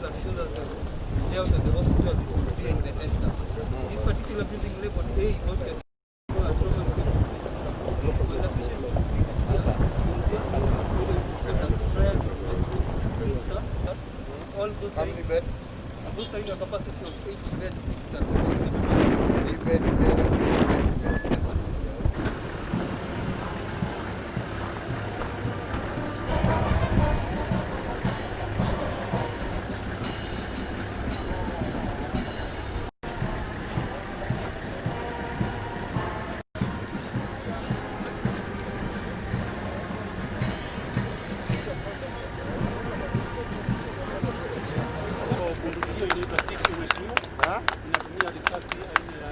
that shows us the layout of the hospital being the enter. This particular building labeled A on the all those how many beds? Those carrying a capacity of 80 beds. Inatumia risasi aina ya